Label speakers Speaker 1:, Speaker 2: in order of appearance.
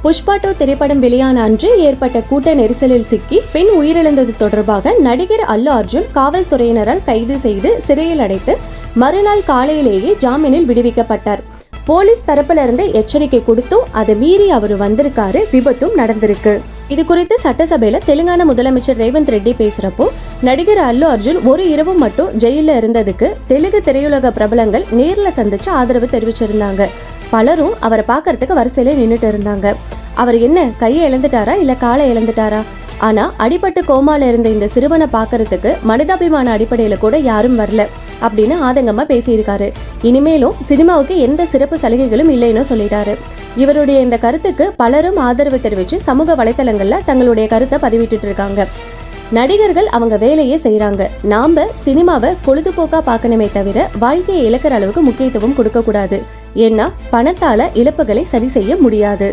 Speaker 1: புஷ்பா 2 திரைப்படம் வெளியான அன்று ஏற்பட்ட கூட்ட நெரிசலில் சிக்கி பெண் உயிரிழந்தது தொடர்பாக நடிகர் அல்லு அர்ஜுன் காவல்துறையினரால் கைது செய்து சிறையில் அடைத்து மறுநாள் காலையிலேயே ஜாமீனில் விடுவிக்கப்பட்டார். போலீஸ் தரப்புல இருந்து எச்சரிக்கை கொடுத்தும் அதை மீறி அவர் வந்திருக்காரு. விபத்தும் நடந்திருக்கு. இது குறித்து சட்டசபையில தெலுங்கானா முதலமைச்சர் ரேவந்த் ரெட்டி பேசுறப்போ, நடிகர் அல்லு அர்ஜுன் ஒரு இரவு மட்டும் ஜெயில இருந்ததுக்கு தெலுங்கு திரையுலக பிரபலங்கள் நேர்ல சந்திச்சு ஆதரவு தெரிவிச்சிருந்தாங்க. பலரும் அவரை பாக்கிறதுக்கு வரிசையில நின்னுட்டு இருந்தாங்க. அவர் என்ன கையை இழந்துட்டாரா இல்ல காலை இழந்துட்டாரா? ஆனா அடிபட்டு கோமால இருந்த இந்த சிறுவனை பாக்கிறதுக்கு மனிதாபிமான அடிப்படையில கூட யாரும் வரல அப்படின்னு ஆதங்கமா பேசியிருக்காரு. இனிமேலும் சினிமாவுக்கு எந்த சிறப்பு சலுகைகளும் இல்லைன்னு சொல்லிட்டாரு. இவருடைய இந்த கருத்துக்கு பலரும் ஆதரவு தெரிவிச்சு சமூக வலைத்தளங்கள்ல தங்களுடைய கருத்தை பதிவிட்டு இருக்காங்க. நடிகர்கள் அவங்க வேலையே செய்யறாங்க. நாம சினிமாவை பொழுதுபோக்கா பார்க்கணுமே தவிர வாழ்க்கையை இழக்கிற அளவுக்கு முக்கியத்துவம் கொடுக்க கூடாது. ஏன்னா பணத்தால இழப்புகளை சரி செய்ய முடியாது.